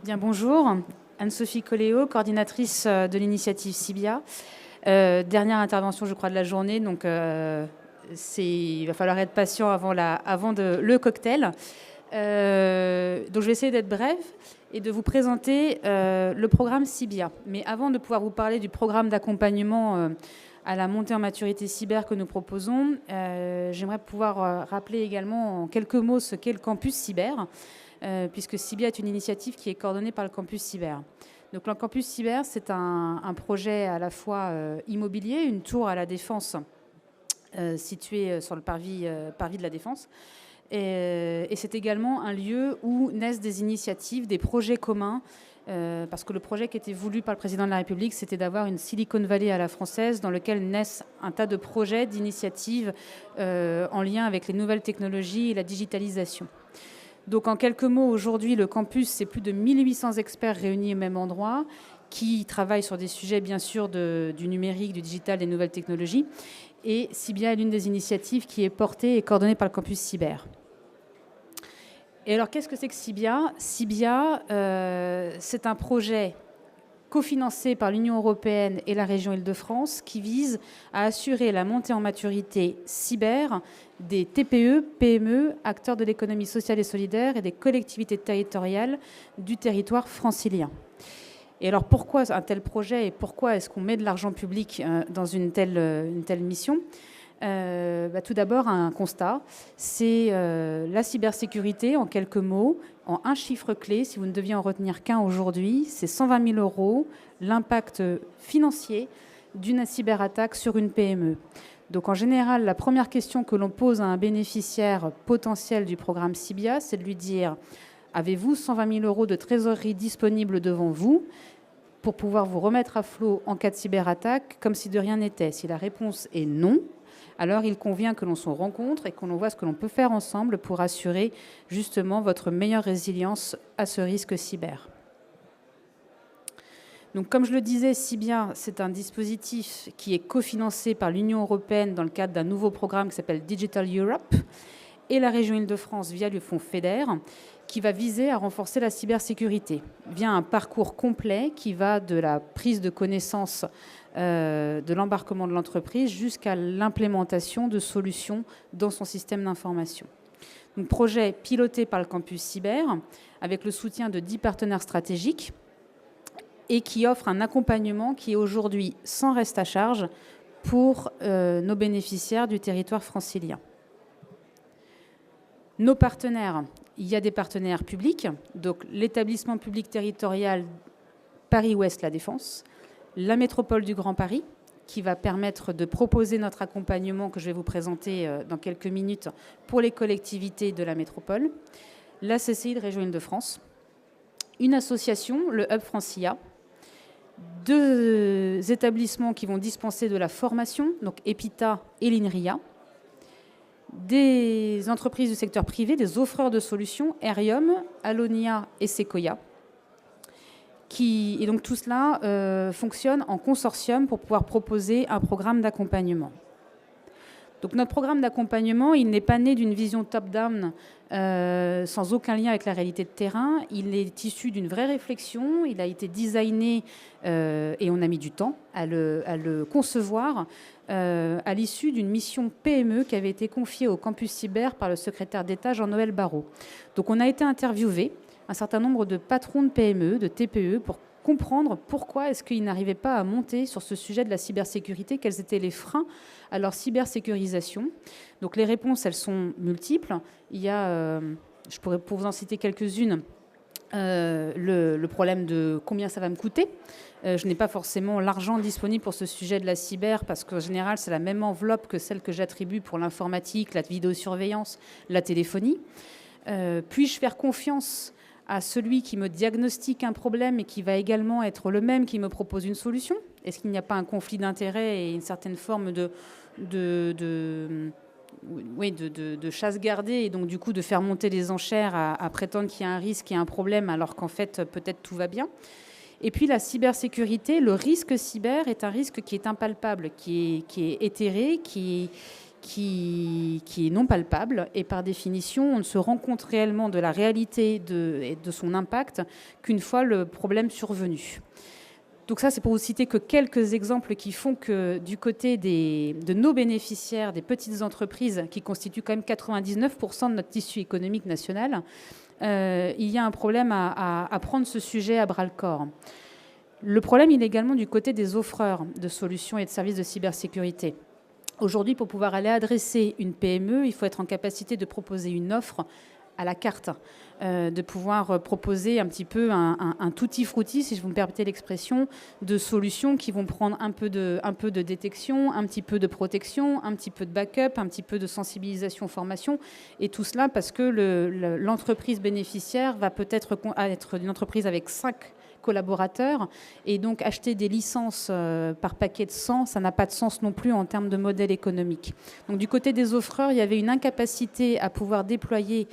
Bien, bonjour. Anne-Sophie Coléo, coordinatrice de l'initiative CIBIA. Dernière intervention, je crois, de la journée, donc il va falloir être patient avant le cocktail. Donc je vais essayer d'être brève et de vous présenter le programme CIBIA. Mais avant de pouvoir vous parler du programme d'accompagnement à la montée en maturité cyber que nous proposons, j'aimerais pouvoir rappeler également en quelques mots ce qu'est le campus cyber, puisque CIBIA est une initiative qui est coordonnée par le campus cyber. Donc le campus cyber, c'est un projet à la fois immobilier, une tour à la Défense située sur le parvis de la Défense. Et c'est également un lieu où naissent des initiatives, des projets communs, parce que le projet qui était voulu par le président de la République, c'était d'avoir une Silicon Valley à la française dans lequel naissent un tas de projets, d'initiatives en lien avec les nouvelles technologies et la digitalisation. Donc en quelques mots, aujourd'hui, le campus, c'est plus de 1800 experts réunis au même endroit qui travaillent sur des sujets, bien sûr, du numérique, du digital, des nouvelles technologies. Et CIBIA est l'une des initiatives qui est portée et coordonnée par le campus cyber. Et alors, qu'est-ce que c'est que CIBIA ? CIBIA, c'est un projet cofinancé par l'Union européenne et la région Île-de-France qui vise à assurer la montée en maturité cyber des TPE, PME, acteurs de l'économie sociale et solidaire et des collectivités territoriales du territoire francilien. Et alors pourquoi un tel projet et pourquoi est-ce qu'on met de l'argent public dans une telle mission ? Tout d'abord, un constat, c'est la cybersécurité en quelques mots, en un chiffre clé, si vous ne deviez en retenir qu'un aujourd'hui, c'est 120 000 €, l'impact financier d'une cyberattaque sur une PME. Donc en général, la première question que l'on pose à un bénéficiaire potentiel du programme CIBIA, c'est de lui dire « Avez-vous 120 000 € de trésorerie disponible devant vous ?» pour pouvoir vous remettre à flot en cas de cyberattaque, comme si de rien n'était. Si la réponse est non, alors il convient que l'on se rencontre et que l'on voit ce que l'on peut faire ensemble pour assurer justement votre meilleure résilience à ce risque cyber. Donc, comme je le disais, CIBIA, c'est un dispositif qui est cofinancé par l'Union européenne dans le cadre d'un nouveau programme qui s'appelle Digital Europe et la région Île-de-France via le fonds FEDER, qui va viser à renforcer la cybersécurité via un parcours complet qui va de la prise de connaissance de l'embarquement de l'entreprise jusqu'à l'implémentation de solutions dans son système d'information. Un projet piloté par le campus cyber avec le soutien de 10 partenaires stratégiques et qui offre un accompagnement qui est aujourd'hui sans reste à charge pour nos bénéficiaires du territoire francilien. Nos partenaires, il y a des partenaires publics, donc l'établissement public territorial Paris-Ouest La Défense, la métropole du Grand Paris, qui va permettre de proposer notre accompagnement que je vais vous présenter dans quelques minutes pour les collectivités de la métropole, la CCI de région Île-de-France, une association, le Hub Francia, 2 établissements qui vont dispenser de la formation, donc EPITA et l'INRIA, des entreprises du secteur privé, des offreurs de solutions, Aerium, Alonia et Sequoia. Et donc tout cela fonctionne en consortium pour pouvoir proposer un programme d'accompagnement. Donc notre programme d'accompagnement, il n'est pas né d'une vision top-down sans aucun lien avec la réalité de terrain. Il est issu d'une vraie réflexion. Il a été designé et on a mis du temps à le concevoir à l'issue d'une mission PME qui avait été confiée au campus cyber par le secrétaire d'État Jean-Noël Barrot. Donc on a été interviewé un certain nombre de patrons de PME, de TPE, pour comprendre pourquoi est-ce qu'ils n'arrivaient pas à monter sur ce sujet de la cybersécurité, quels étaient les freins à leur cybersécurisation. Donc les réponses, elles sont multiples. Il y a, je pourrais pour vous en citer quelques-unes, le problème de combien ça va me coûter. Je n'ai pas forcément l'argent disponible pour ce sujet de la cyber parce qu'en général, c'est la même enveloppe que celle que j'attribue pour l'informatique, la vidéosurveillance, la téléphonie. Puis-je faire confiance à celui qui me diagnostique un problème et qui va également être le même qui me propose une solution ? Est-ce qu'il n'y a pas un conflit d'intérêts et une certaine forme de chasse gardée et donc du coup de faire monter les enchères à prétendre qu'il y a un risque et un problème alors qu'en fait peut-être tout va bien ? Et puis la cybersécurité, le risque cyber est un risque qui est impalpable, qui est éthéré, qui qui est non palpable, et par définition, on ne se rend compte réellement de la réalité et de son impact qu'une fois le problème survenu. Donc ça, c'est pour vous citer que quelques exemples qui font que du côté de nos bénéficiaires, des petites entreprises, qui constituent quand même 99% de notre tissu économique national, il y a un problème à prendre ce sujet à bras-le-corps. Le problème, il est également du côté des offreurs de solutions et de services de cybersécurité. Aujourd'hui, pour pouvoir aller adresser une PME, il faut être en capacité de proposer une offre à la carte, de pouvoir proposer un petit peu un tutti-frutti, si je vous me permettez l'expression, de solutions qui vont prendre un peu de détection, un petit peu de protection, un petit peu de backup, un petit peu de sensibilisation, formation, et tout cela parce que l'entreprise bénéficiaire va peut-être être une entreprise avec 5 collaborateurs, et donc acheter des licences par paquet de 100, ça n'a pas de sens non plus en termes de modèle économique. Donc du côté des offreurs, il y avait une incapacité à pouvoir déployer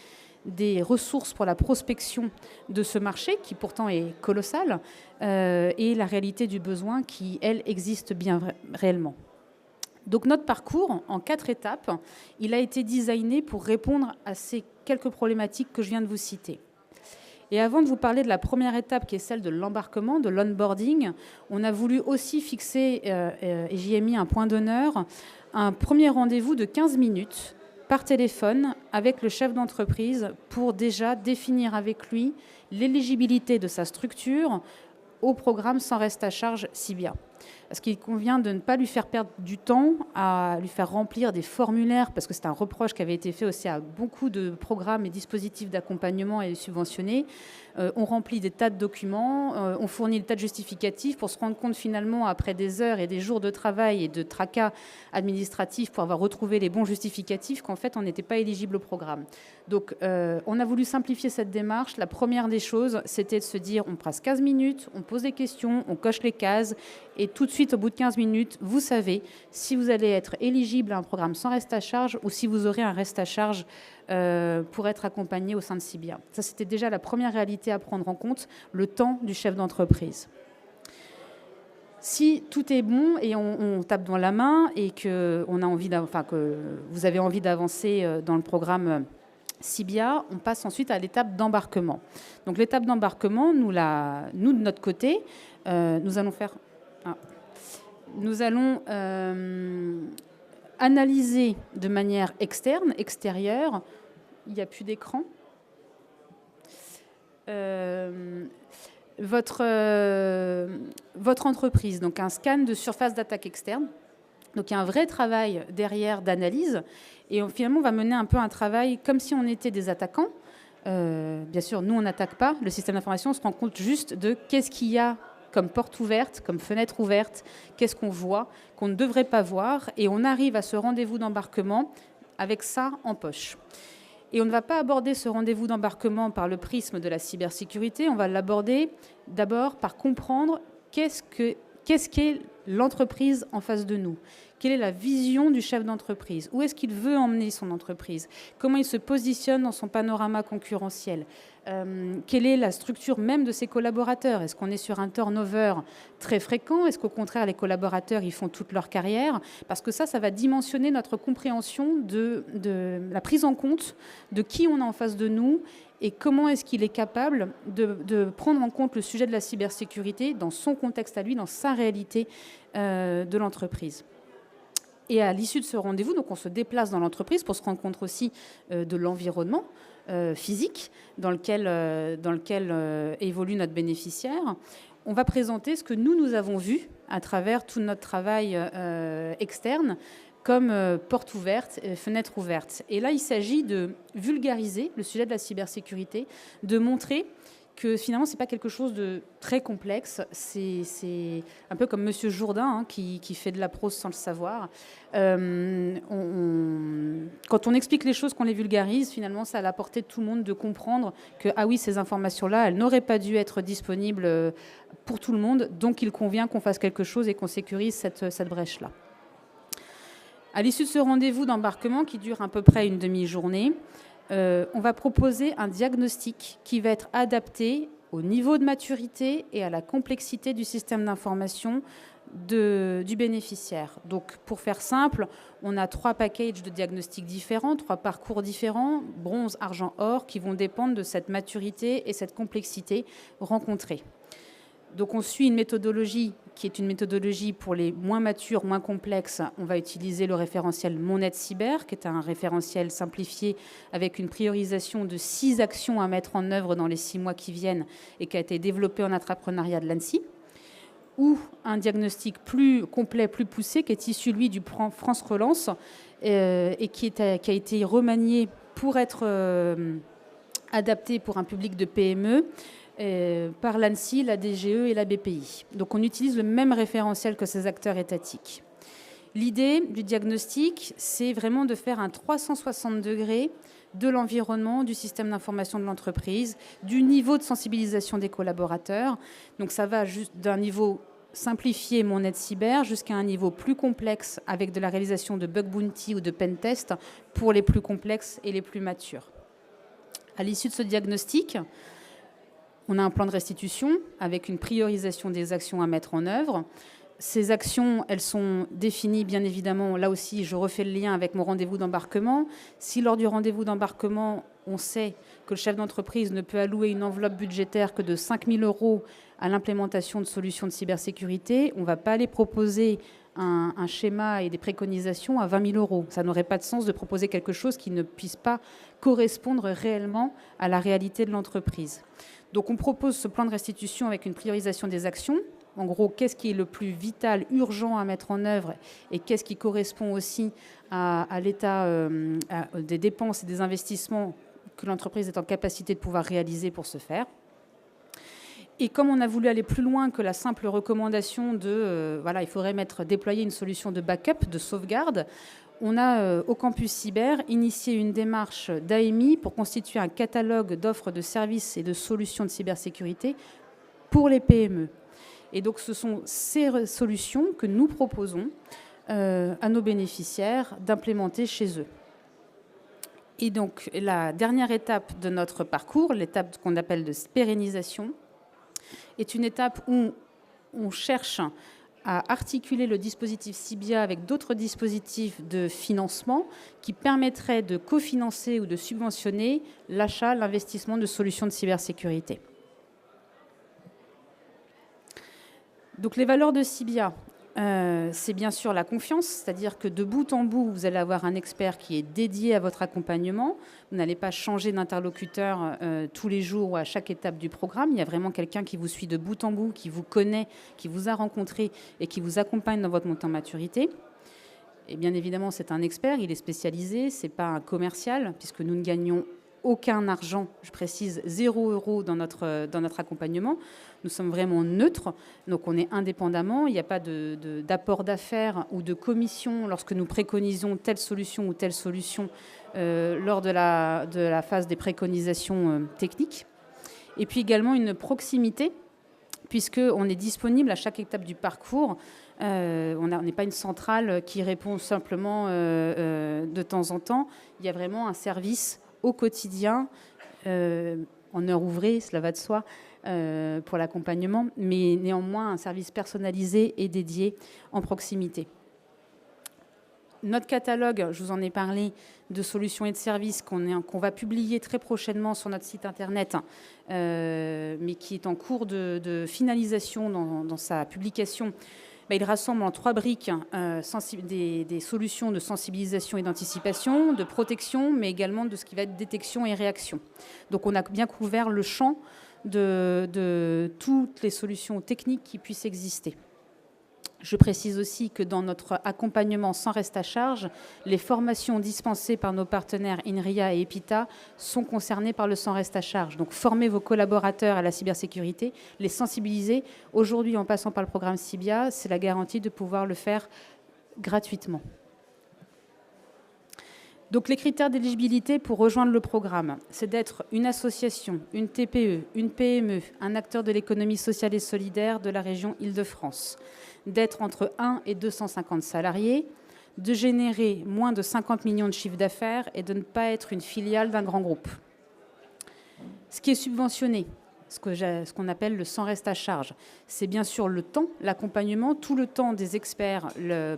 des ressources pour la prospection de ce marché, qui pourtant est colossal, et la réalité du besoin qui, elle, existe bien réellement. Donc notre parcours, en 4 étapes, il a été designé pour répondre à ces quelques problématiques que je viens de vous citer. Et avant de vous parler de la première étape, qui est celle de l'embarquement, de l'onboarding, on a voulu aussi fixer, et j'y ai mis un point d'honneur, un premier rendez-vous de 15 minutes par téléphone avec le chef d'entreprise pour déjà définir avec lui l'éligibilité de sa structure au programme sans reste à charge Cibia. Parce qu'il convient de ne pas lui faire perdre du temps à lui faire remplir des formulaires, parce que c'est un reproche qui avait été fait aussi à beaucoup de programmes et dispositifs d'accompagnement et subventionnés. On remplit des tas de documents, on fournit des tas de justificatifs pour se rendre compte finalement, après des heures et des jours de travail et de tracas administratifs pour avoir retrouvé les bons justificatifs, qu'en fait on n'était pas éligible au programme. Donc on a voulu simplifier cette démarche. La première des choses, c'était de se dire on passe 15 minutes, on pose des questions, on coche les cases, et tout de suite, au bout de 15 minutes, vous savez si vous allez être éligible à un programme sans reste à charge ou si vous aurez un reste à charge pour être accompagné au sein de Cibia. Ça, c'était déjà la première réalité à prendre en compte, le temps du chef d'entreprise. Si tout est bon et on tape dans la main et que vous avez envie d'avancer dans le programme Cibia, on passe ensuite à l'étape d'embarquement. Donc l'étape d'embarquement, nous de notre côté, nous allons analyser de manière extérieure. Il n'y a plus d'écran. Votre entreprise, donc un scan de surface d'attaque externe. Donc il y a un vrai travail derrière d'analyse, et finalement on va mener un peu un travail comme si on était des attaquants. Bien sûr, nous on n'attaque pas, le système d'information, on se rend compte juste de qu'est-ce qu'il y a comme porte ouverte, comme fenêtre ouverte, qu'est-ce qu'on voit, qu'on ne devrait pas voir, et on arrive à ce rendez-vous d'embarquement avec ça en poche. Et on ne va pas aborder ce rendez-vous d'embarquement par le prisme de la cybersécurité, on va l'aborder d'abord par comprendre qu'est-ce qu'est l'entreprise en face de nous. Quelle est la vision du chef d'entreprise? Où est-ce qu'il veut emmener son entreprise? Comment il se positionne dans son panorama concurrentiel? Quelle est la structure même de ses collaborateurs? Est-ce qu'on est sur un turnover très fréquent? Est-ce qu'au contraire, les collaborateurs ils font toute leur carrière? Parce que ça va dimensionner notre compréhension de la prise en compte de qui on a en face de nous et comment est-ce qu'il est capable de prendre en compte le sujet de la cybersécurité dans son contexte à lui, dans sa réalité de l'entreprise. Et à l'issue de ce rendez-vous, donc on se déplace dans l'entreprise pour se rendre compte aussi de l'environnement physique dans lequel évolue notre bénéficiaire. On va présenter ce que nous avons vu à travers tout notre travail externe comme porte ouverte, fenêtre ouverte. Et là, il s'agit de vulgariser le sujet de la cybersécurité, de montrer que finalement, ce n'est pas quelque chose de très complexe. C'est un peu comme Monsieur Jourdain qui fait de la prose sans le savoir. Quand on explique les choses, qu'on les vulgarise, finalement, ça a la portée de tout le monde de comprendre que, ah oui, ces informations-là, elles n'auraient pas dû être disponibles pour tout le monde, donc il convient qu'on fasse quelque chose et qu'on sécurise cette brèche-là. À l'issue de ce rendez-vous d'embarquement qui dure à peu près une demi-journée, on va proposer un diagnostic qui va être adapté au niveau de maturité et à la complexité du système d'information du bénéficiaire. Donc, pour faire simple, on a 3 packages de diagnostics différents, 3 parcours différents, bronze, argent, or, qui vont dépendre de cette maturité et cette complexité rencontrée. Donc, on suit une méthodologie qui est une méthodologie pour les moins matures, moins complexes. On va utiliser le référentiel Mon Aide Cyber, qui est un référentiel simplifié avec une priorisation de 6 actions à mettre en œuvre dans les 6 mois qui viennent et qui a été développé en entrepreneuriat de l'ANSSI, ou un diagnostic plus complet, plus poussé, qui est issu, lui, du plan France Relance et qui a été remanié pour être adapté pour un public de PME par l'ANSSI, la DGE et la BPI. Donc on utilise le même référentiel que ces acteurs étatiques. L'idée du diagnostic, c'est vraiment de faire un 360 degrés de l'environnement, du système d'information de l'entreprise, du niveau de sensibilisation des collaborateurs. Donc ça va juste d'un niveau simplifié, Mon Aide Cyber, jusqu'à un niveau plus complexe avec de la réalisation de bug bounty ou de pen test pour les plus complexes et les plus matures. À l'issue de ce diagnostic, on a un plan de restitution avec une priorisation des actions à mettre en œuvre. Ces actions, elles sont définies, bien évidemment, là aussi, je refais le lien avec mon rendez-vous d'embarquement. Si lors du rendez-vous d'embarquement, on sait que le chef d'entreprise ne peut allouer une enveloppe budgétaire que de 5 000 € à l'implémentation de solutions de cybersécurité, on ne va pas aller proposer un schéma et des préconisations à 20 000 €. Ça n'aurait pas de sens de proposer quelque chose qui ne puisse pas correspondre réellement à la réalité de l'entreprise. Donc on propose ce plan de restitution avec une priorisation des actions. En gros, qu'est-ce qui est le plus vital, urgent à mettre en œuvre et qu'est-ce qui correspond aussi à l'état des dépenses et des investissements que l'entreprise est en capacité de pouvoir réaliser pour ce faire. Et comme on a voulu aller plus loin que la simple recommandation de il faudrait déployer une solution de backup, de sauvegarde, on a au campus cyber initié une démarche d'AMI pour constituer un catalogue d'offres de services et de solutions de cybersécurité pour les PME. Et donc ce sont ces solutions que nous proposons à nos bénéficiaires d'implémenter chez eux. Et donc la dernière étape de notre parcours, l'étape qu'on appelle de pérennisation, est une étape où on cherche à articuler le dispositif Cybia avec d'autres dispositifs de financement qui permettraient de cofinancer ou de subventionner l'achat, l'investissement de solutions de cybersécurité. Donc les valeurs de Cybia, c'est bien sûr la confiance, c'est-à-dire que de bout en bout, vous allez avoir un expert qui est dédié à votre accompagnement. Vous n'allez pas changer d'interlocuteur tous les jours ou à chaque étape du programme. Il y a vraiment quelqu'un qui vous suit de bout en bout, qui vous connaît, qui vous a rencontré et qui vous accompagne dans votre montée en maturité. Et bien évidemment, c'est un expert, il est spécialisé, ce n'est pas un commercial, puisque nous ne gagnons aucun argent, je précise 0 € dans notre accompagnement. Nous sommes vraiment neutres, donc on est indépendamment. Il n'y a pas d'apport d'affaires ou de commission lorsque nous préconisons telle solution ou telle solution lors de la phase des préconisations techniques. Et puis également une proximité, puisqu'on est disponible à chaque étape du parcours. On n'est pas une centrale qui répond simplement de temps en temps. Il y a vraiment un service au quotidien, en heure ouvrée, cela va de soi, pour l'accompagnement, mais néanmoins un service personnalisé et dédié en proximité. Notre catalogue, je vous en ai parlé, de solutions et de services qu'on va publier très prochainement sur notre site internet, mais qui est en cours de finalisation dans sa publication. Il rassemble en 3 briques des solutions de sensibilisation et d'anticipation, de protection, mais également de ce qui va être détection et réaction. Donc on a bien couvert le champ de toutes les solutions techniques qui puissent exister. Je précise aussi que dans notre accompagnement sans reste à charge, les formations dispensées par nos partenaires INRIA et EPITA sont concernées par le sans reste à charge. Donc former vos collaborateurs à la cybersécurité, les sensibiliser. Aujourd'hui, en passant par le programme Cybia, c'est la garantie de pouvoir le faire gratuitement. Donc les critères d'éligibilité pour rejoindre le programme, c'est d'être une association, une TPE, une PME, un acteur de l'économie sociale et solidaire de la région Île-de-France, d'être entre 1 et 250 salariés, de générer moins de 50 millions de chiffre d'affaires et de ne pas être une filiale d'un grand groupe. Ce qui est subventionné, ce qu'on appelle le sans reste à charge. C'est bien sûr le temps, l'accompagnement, tout le temps des experts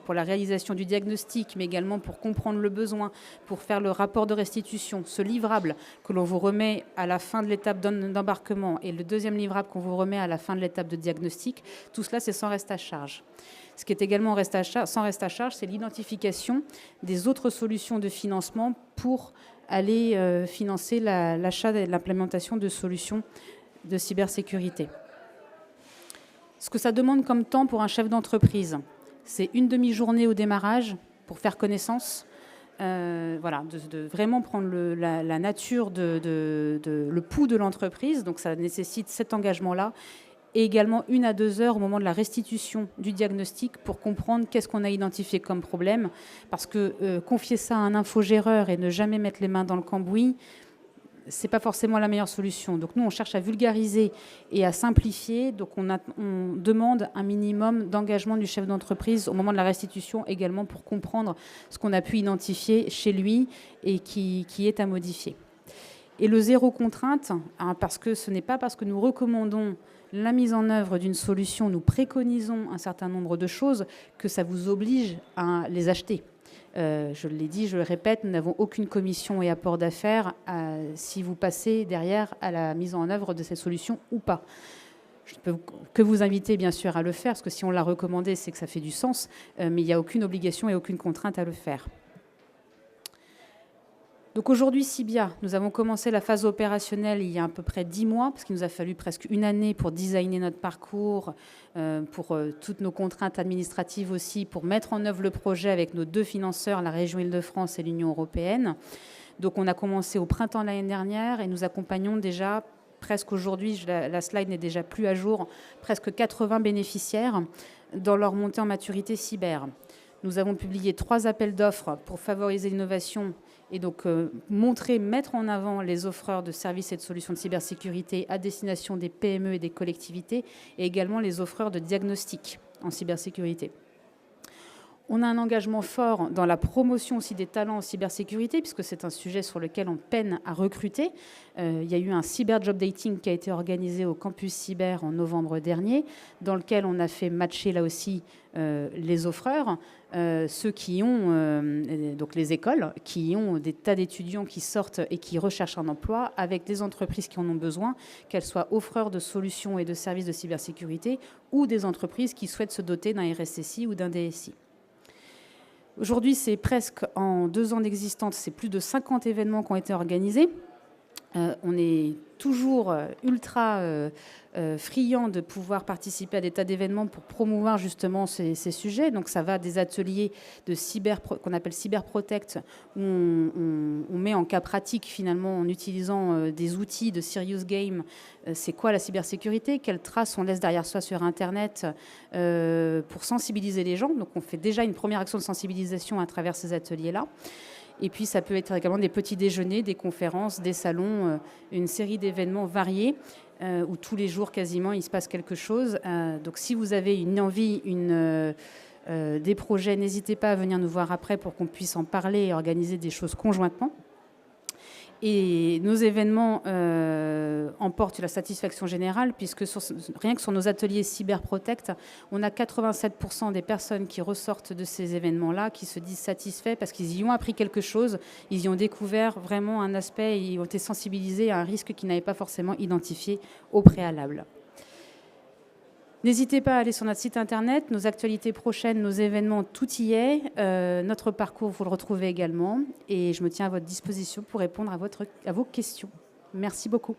pour la réalisation du diagnostic, mais également pour comprendre le besoin, pour faire le rapport de restitution, ce livrable que l'on vous remet à la fin de l'étape d'embarquement et le deuxième livrable qu'on vous remet à la fin de l'étape de diagnostic. Tout cela, c'est sans reste à charge. Ce qui est également sans reste à charge, c'est l'identification des autres solutions de financement pour aller financer l'achat et l'implémentation de solutions de cybersécurité. Ce que ça demande comme temps pour un chef d'entreprise, c'est une demi-journée au démarrage pour faire connaissance, voilà, de vraiment prendre la nature, le pouls de l'entreprise. Donc ça nécessite cet engagement-là. Et également 1 à 2 heures au moment de la restitution du diagnostic pour comprendre qu'est-ce qu'on a identifié comme problème. Parce que confier ça à un infogéreur et ne jamais mettre les mains dans le cambouis, c'est pas forcément la meilleure solution. Donc nous, on cherche à vulgariser et à simplifier. Donc on demande un minimum d'engagement du chef d'entreprise au moment de la restitution également pour comprendre ce qu'on a pu identifier chez lui et qui est à modifier. Et le zéro contrainte, hein, parce que ce n'est pas parce que nous recommandons la mise en œuvre d'une solution, nous préconisons un certain nombre de choses que ça vous oblige à les acheter. Je l'ai dit, je le répète, nous n'avons aucune commission et apport d'affaires si vous passez derrière à la mise en œuvre de cette solution ou pas. Je ne peux que vous inviter bien sûr à le faire, parce que si on l'a recommandé, c'est que ça fait du sens, mais il n'y a aucune obligation et aucune contrainte à le faire. Donc aujourd'hui, Cibia, nous avons commencé la phase opérationnelle il y a à peu près 10 mois, parce qu'il nous a fallu presque 1 année pour designer notre parcours, pour toutes nos contraintes administratives aussi, pour mettre en œuvre le projet avec nos 2 financeurs, la région Île-de-France et l'Union européenne. Donc on a commencé au printemps de l'année dernière et nous accompagnons déjà presque aujourd'hui, la slide n'est déjà plus à jour, presque 80 bénéficiaires dans leur montée en maturité cyber. Nous avons publié 3 appels d'offres pour favoriser l'innovation et donc mettre en avant les offreurs de services et de solutions de cybersécurité à destination des PME et des collectivités, et également les offreurs de diagnostic en cybersécurité. On a un engagement fort dans la promotion aussi des talents en cybersécurité, puisque c'est un sujet sur lequel on peine à recruter. Il y a eu un cyber job dating qui a été organisé au campus cyber en novembre dernier, dans lequel on a fait matcher là aussi les offreurs, ceux qui ont, donc les écoles, qui ont des tas d'étudiants qui sortent et qui recherchent un emploi, avec des entreprises qui en ont besoin, qu'elles soient offreurs de solutions et de services de cybersécurité, ou des entreprises qui souhaitent se doter d'un RSSI ou d'un DSI. Aujourd'hui, c'est presque en 2 ans d'existence, c'est plus de 50 événements qui ont été organisés. On est toujours ultra friand de pouvoir participer à des tas d'événements pour promouvoir justement ces sujets. Donc ça va des ateliers de qu'on appelle cyberprotect, où on met en cas pratique finalement en utilisant des outils de serious game. C'est quoi la cybersécurité? Quelles traces on laisse derrière soi sur Internet pour sensibiliser les gens? Donc on fait déjà une première action de sensibilisation à travers ces ateliers-là. Et puis ça peut être également des petits déjeuners, des conférences, des salons, une série d'événements variés où tous les jours quasiment il se passe quelque chose. Donc si vous avez une envie, des projets, n'hésitez pas à venir nous voir après pour qu'on puisse en parler et organiser des choses conjointement. Et nos événements emportent la satisfaction générale, puisque rien que sur nos ateliers Cyberprotect, on a 87% des personnes qui ressortent de ces événements-là qui se disent satisfaits parce qu'ils y ont appris quelque chose, ils y ont découvert vraiment un aspect, ils ont été sensibilisés à un risque qu'ils n'avaient pas forcément identifié au préalable. N'hésitez pas à aller sur notre site internet, nos actualités prochaines, nos événements, tout y est. Notre parcours, vous le retrouvez également. Et je me tiens à votre disposition pour répondre à vos questions. Merci beaucoup.